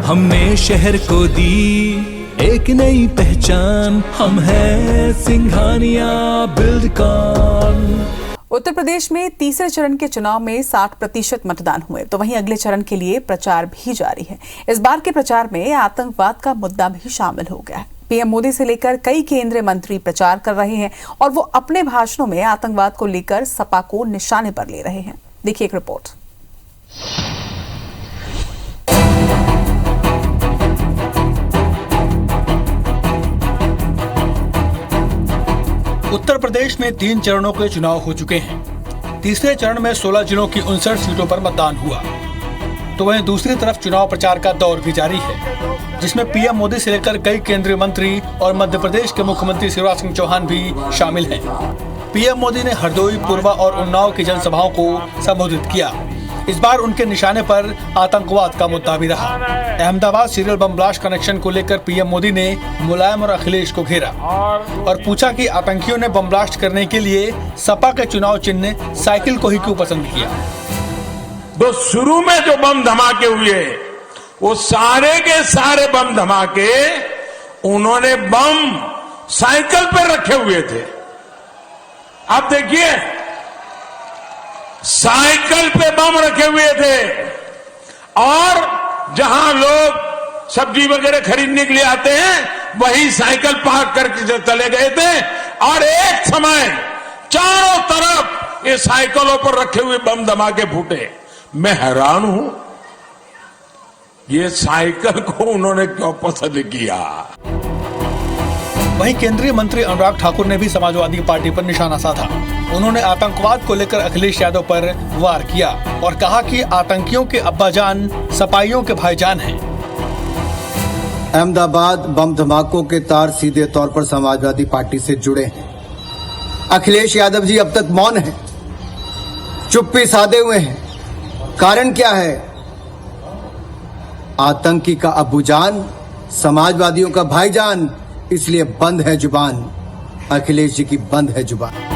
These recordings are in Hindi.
हमने शहर को दी एक नई पहचान, हम हैं सिंघानिया बिल्डकॉन। उत्तर प्रदेश में तीसरे चरण के चुनाव में 60% मतदान हुए, तो वहीं अगले चरण के लिए प्रचार भी जारी है। इस बार के प्रचार में आतंकवाद का मुद्दा भी शामिल हो गया है। पीएम मोदी से लेकर कई केंद्रीय मंत्री प्रचार कर रहे हैं और वो अपने भाषणों में आतंकवाद को लेकर सपा को निशाने पर ले रहे हैं। देखिए एक रिपोर्ट। उत्तर प्रदेश में 3 चरणों के चुनाव हो चुके हैं। तीसरे चरण में 16 जिलों की 59 सीटों पर मतदान हुआ, तो वहीं दूसरी तरफ चुनाव प्रचार का दौर भी जारी है, जिसमें पीएम मोदी से लेकर कई केंद्रीय मंत्री और मध्य प्रदेश के मुख्यमंत्री शिवराज सिंह चौहान भी शामिल हैं। पीएम मोदी ने हरदोई, पुरवा और उन्नाव की जनसभाओं को संबोधित किया। इस बार उनके निशाने पर आतंकवाद का मुद्दा भी रहा। Ahmedabad serial bomb blast connection को लेकर पीएम मोदी ने मुलायम और अखिलेश को घेरा और पूछा कि आतंकियों ने बम ब्लास्ट करने के लिए सपा के चुनाव चिन्ह साइकिल को ही क्यों पसंद किया। तो शुरू में जो बम धमाके हुए, वो सारे के सारे बम धमाके उन्होंने बम साइकिल पर रखे हुए थे। आप देखिए, साइकिल पे बम रखे हुए थे और जहां लोग सब्जी वगैरह खरीदने के लिए आते हैं, वहीं साइकिल पार्क करके चले गए थे और एक समय चारों तरफ ये साइकिलों पर रखे हुए बम धमाके फूटे। मैं हैरान हूं, ये साइकिल को उन्होंने क्यों पसंद किया। वहीं केंद्रीय मंत्री अनुराग ठाकुर ने भी समाजवादी पार्टी पर निशाना साधा। उन्होंने आतंकवाद को लेकर अखिलेश यादव पर वार किया और कहा कि आतंकियों के अब्बाजान सपाइयों के भाईजान हैं। अहमदाबाद बम धमाकों के तार सीधे तौर पर समाजवादी पार्टी से जुड़े हैं। अखिलेश यादव जी अब तक मौन हैं, चुप्पी साधे हुए हैं। कारण क्या है? आतंकी का अब्बूजान, समाजवादियों का भाईजान, इसलिए बंद है जुबान। अखिलेश जी की बंद है जुबान।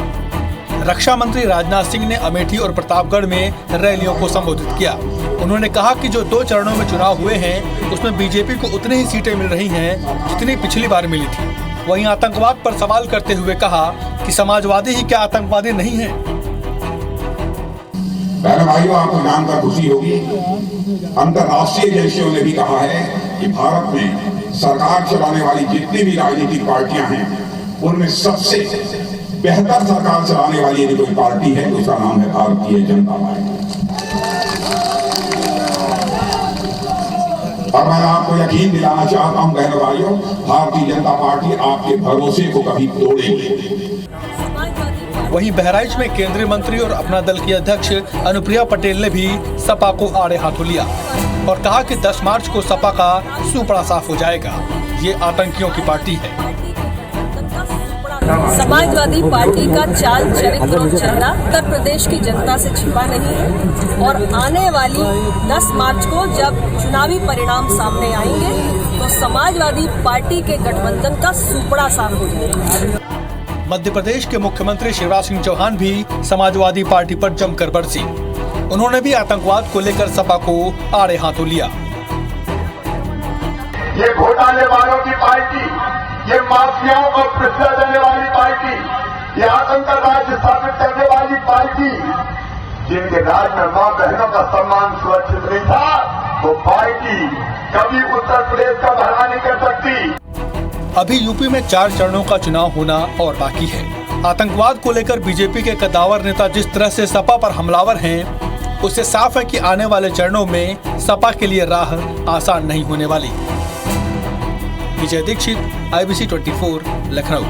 रक्षा मंत्री राजनाथ सिंह ने अमेठी और प्रतापगढ़ में रैलियों को संबोधित किया। उन्होंने कहा कि जो 2 चरणों में चुनाव हुए हैं, उसमें बीजेपी को उतनी ही सीटें मिल रही हैं जितनी पिछली बार मिली थी। वहीं आतंकवाद पर सवाल करते हुए कहा कि समाजवादी ही क्या आतंकवादी नहीं है। बहनों भाइयों, आपको जानकर खुशी होगी, अंतर्राष्ट्रीय एजेंसियों ने भी कहा है कि भारत में सरकार चलाने वाली जितनी भी राजनीतिक पार्टियां हैं, उनमें सबसे बेहतर सरकार चलाने वाली यदि कोई पार्टी है तो उसका नाम है भारतीय जनता पार्टी। और मैं आपको यकीन दिलाना चाहता हूं बहनों भाइयों, भारतीय जनता पार्टी आपके भरोसे को कभी तोड़ेगी। वहीं बहराइच में केंद्रीय मंत्री और अपना दल की अध्यक्ष अनुप्रिया पटेल ने भी सपा को आड़े हाथों लिया और कहा कि 10 मार्च को सपा का सूपड़ा साफ हो जाएगा। ये आतंकियों की पार्टी है। समाजवादी पार्टी का चाल, चरित्र और चेहरा उत्तर प्रदेश की जनता से छिपा नहीं है और आने वाली 10 मार्च को जब चुनावी परिणाम सामने आएंगे तो समाजवादी पार्टी के गठबंधन का सूपड़ा साफ हो जाएगा। मध्य प्रदेश के मुख्यमंत्री शिवराज सिंह चौहान भी समाजवादी पार्टी पर जमकर बरसी। उन्होंने भी आतंकवाद को लेकर सपा को आड़े हाथों लिया। ये घोटाले वालों की पार्टी, ये माफियाओं को पिछड़ा देने वाली पार्टी, ये आतंकवाद स्थापित करने वाली पार्टी, जिनके राज में मां बहनों का सम्मान सुरक्षित नहीं था, वो पार्टी कभी उत्तर प्रदेश का भला नहीं कर सकती। अभी यूपी में 4 चरणों का चुनाव होना और बाकी है। आतंकवाद को लेकर बीजेपी के कद्दावर नेता जिस तरह से सपा पर हमलावर हैं, उससे साफ है कि आने वाले चरणों में सपा के लिए राह आसान नहीं होने वाली। विजय दीक्षित, IBC 24, लखनऊ।